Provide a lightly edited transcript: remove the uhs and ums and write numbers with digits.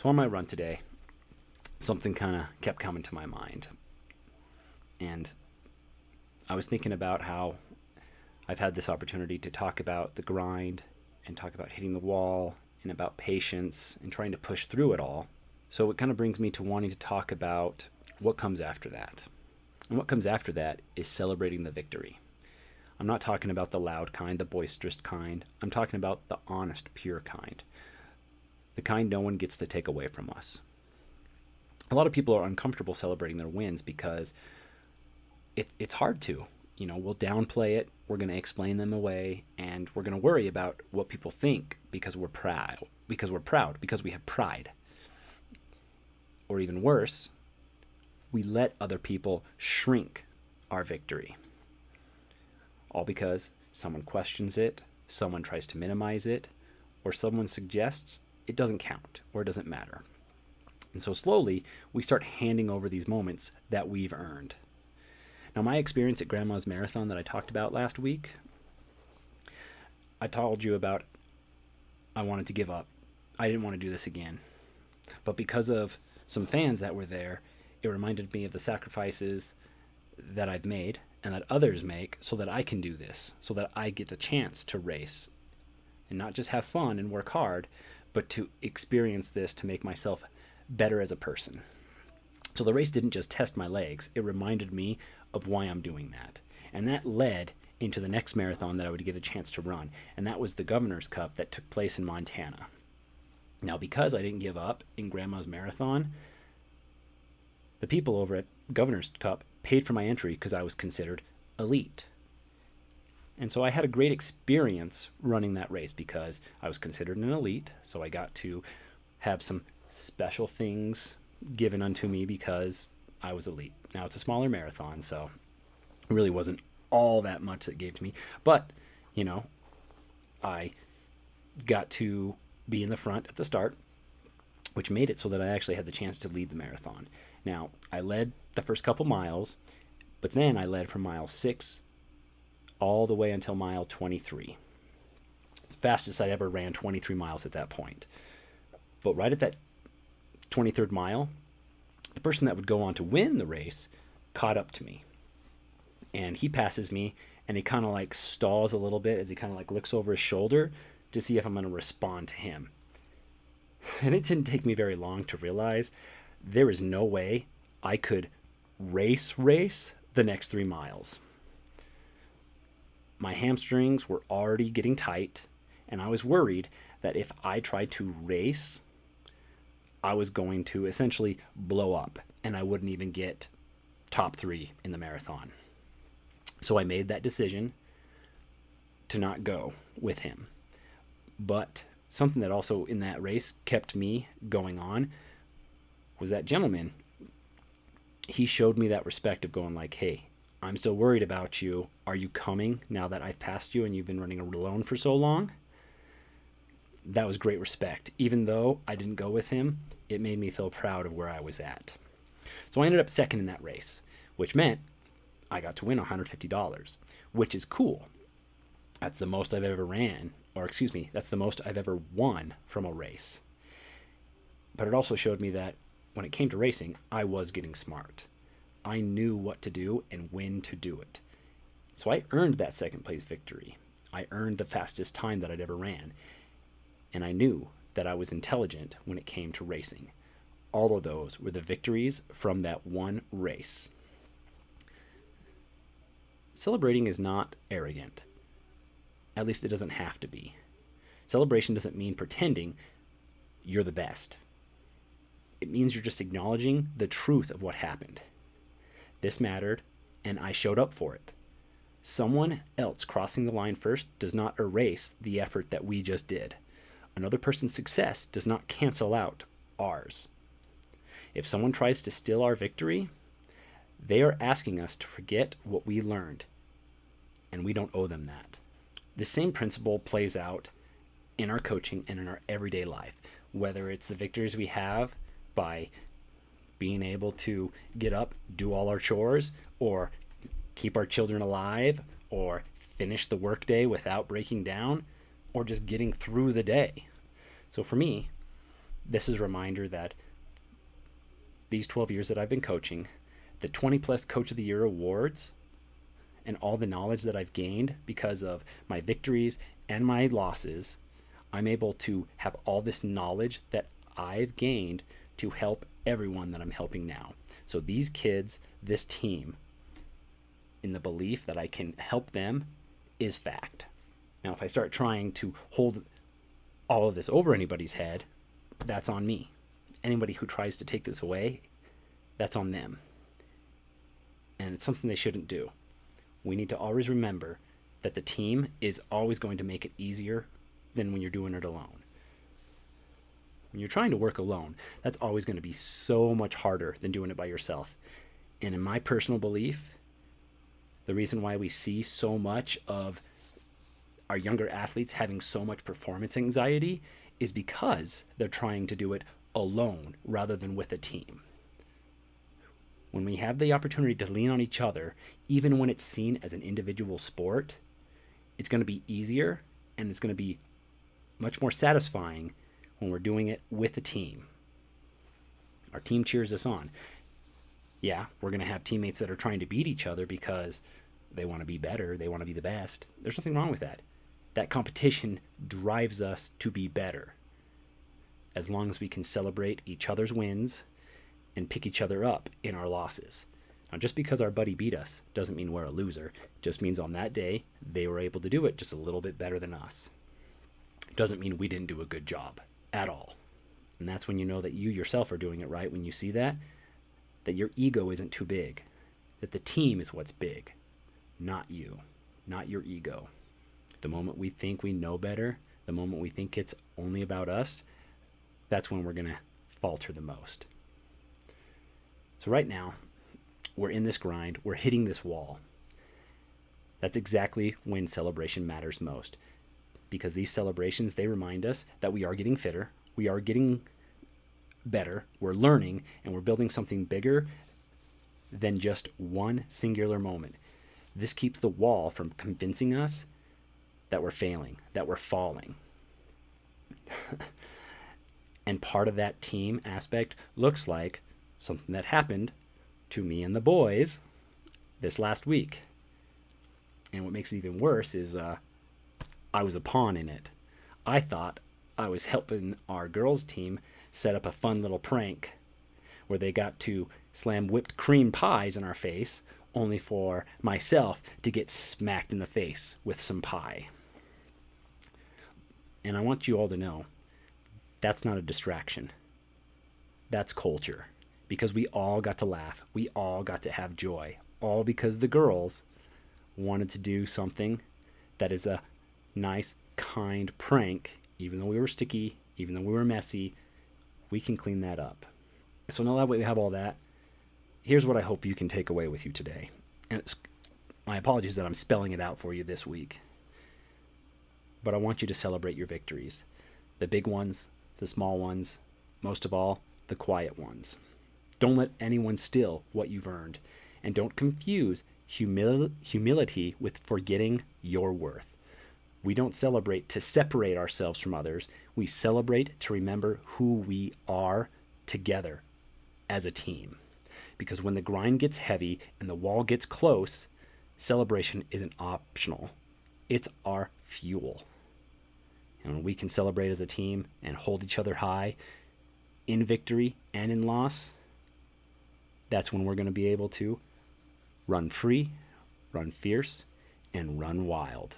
before my run today, something kind of kept coming to my mind. And I was thinking about how I've had this opportunity to talk about the grind and talk about hitting the wall and about patience and trying to push through it all. So it kind of brings me to wanting to talk about what comes after that. And what comes after that is celebrating the victory. I'm not talking about the loud kind, the boisterous kind. I'm talking about the honest, pure kind. The kind no one gets to take away from us. A lot of people are uncomfortable celebrating their wins because it's hard to. We'll downplay it, we're going to explain them away, and we're going to worry about what people think because we're proud, because we have pride. Or even worse, we let other people shrink our victory. All because someone questions it, someone tries to minimize it, or someone suggests it doesn't count or it doesn't matter. And so slowly, we start handing over these moments that we've earned. Now, my experience at Grandma's Marathon that I talked about last week, I told you about I wanted to give up. I didn't want to do this again. But because of some fans that were there, it reminded me of the sacrifices that I've made and that others make so that I can do this, so that I get a chance to race and not just have fun and work hard, but to experience this to make myself better as a person. So the race didn't just test my legs, it reminded me of why I'm doing that. And that led into the next marathon that I would get a chance to run, and that was the Governor's Cup that took place in Montana. Now, because I didn't give up in Grandma's Marathon, the people over at Governor's Cup paid for my entry because I was considered elite. And so I had a great experience running that race because I was considered an elite, so I got to have some special things given unto me because I was elite. Now, it's a smaller marathon, so it really wasn't all that much that gave to me. But, I got to be in the front at the start, which made it so that I actually had the chance to lead the marathon. Now, I led the first couple miles, but then I led from mile 6 all the way until mile 23. Fastest I'd ever ran 23 miles at that point. But right at that 23rd mile, the person that would go on to win the race caught up to me. And he passes me, and he kind of stalls a little bit as he kind of looks over his shoulder to see if I'm going to respond to him. And it didn't take me very long to realize there is no way I could race the next 3 miles. My hamstrings were already getting tight, and I was worried that if I tried to race, I was going to essentially blow up, and I wouldn't even get top 3 in the marathon. So I made that decision to not go with him. But something that also in that race kept me going on was that gentleman. He showed me that respect of going hey, I'm still worried about you. Are you coming now that I've passed you and you've been running alone for so long? That was great respect. Even though I didn't go with him, it made me feel proud of where I was at. So I ended up second in that race, which meant I got to win $150, which is cool. That's the most I've ever that's the most I've ever won from a race. But it also showed me that when it came to racing, I was getting smart. I knew what to do and when to do it. So I earned that second place victory. I earned the fastest time that I'd ever ran. And I knew that I was intelligent when it came to racing. All of those were the victories from that one race. Celebrating is not arrogant. At least it doesn't have to be. Celebration doesn't mean pretending you're the best. It means you're just acknowledging the truth of what happened. This mattered, and I showed up for it. Someone else crossing the line first does not erase the effort that we just did. Another person's success does not cancel out ours. If someone tries to steal our victory, they are asking us to forget what we learned, and we don't owe them that. The same principle plays out in our coaching and in our everyday life, whether it's the victories we have by being able to get up, do all our chores, or keep our children alive, or finish the workday without breaking down, or just getting through the day. So for me, This is a reminder that these 12 years that I've been coaching, the 20 plus Coach of the Year awards, and all the knowledge that I've gained because of my victories and my losses, I'm able to have all this knowledge that I've gained to help everyone that I'm helping now. So these kids, this team, in the belief that I can help them is fact. Now, if I start trying to hold all of this over anybody's head, that's on me. Anybody who tries to take this away, that's on them. And it's something they shouldn't do. We need to always remember that the team is always going to make it easier than when you're doing it alone. When you're trying to work alone, that's always going to be so much harder than doing it by yourself. And in my personal belief, the reason why we see so much of our younger athletes having so much performance anxiety is because they're trying to do it alone rather than with a team. When we have the opportunity to lean on each other, even when it's seen as an individual sport, it's going to be easier and it's going to be much more satisfying when we're doing it with a team. Our team cheers us on. Yeah, we're going to have teammates that are trying to beat each other because they want to be better, they want to be the best. There's nothing wrong with that. That competition drives us to be better. As long as we can celebrate each other's wins and pick each other up in our losses. Now, just because our buddy beat us doesn't mean we're a loser. It just means on that day, they were able to do it just a little bit better than us. It doesn't mean we didn't do a good job at all. And that's when you know that you yourself are doing it right. When you see that your ego isn't too big, that the team is what's big, not you, not your ego. The moment we think we know better, the moment we think it's only about us, that's when we're going to falter the most. So right now, we're in this grind, we're hitting this wall. That's exactly when celebration matters most. Because these celebrations, they remind us that we are getting fitter, we are getting better, we're learning, and we're building something bigger than just one singular moment. This keeps the wall from convincing us that we're failing, that we're falling. And part of that team aspect looks like something that happened to me and the boys this last week. And what makes it even worse is I was a pawn in it. I thought I was helping our girls' team set up a fun little prank where they got to slam whipped cream pies in our face, only for myself to get smacked in the face with some pie. And I want you all to know, that's not a distraction. That's culture. Because we all got to laugh. We all got to have joy. All because the girls wanted to do something that is a nice, kind prank. Even though we were sticky, even though we were messy, we can clean that up. So now that we have all that, here's what I hope you can take away with you today. And my apologies that I'm spelling it out for you this week. But I want you to celebrate your victories. The big ones, the small ones, most of all, the quiet ones. Don't let anyone steal what you've earned. And don't confuse humility with forgetting your worth. We don't celebrate to separate ourselves from others. We celebrate to remember who we are together as a team. Because when the grind gets heavy and the wall gets close, celebration isn't optional. It's our fuel. And when we can celebrate as a team and hold each other high in victory and in loss, that's when we're going to be able to run free, run fierce, and run wild.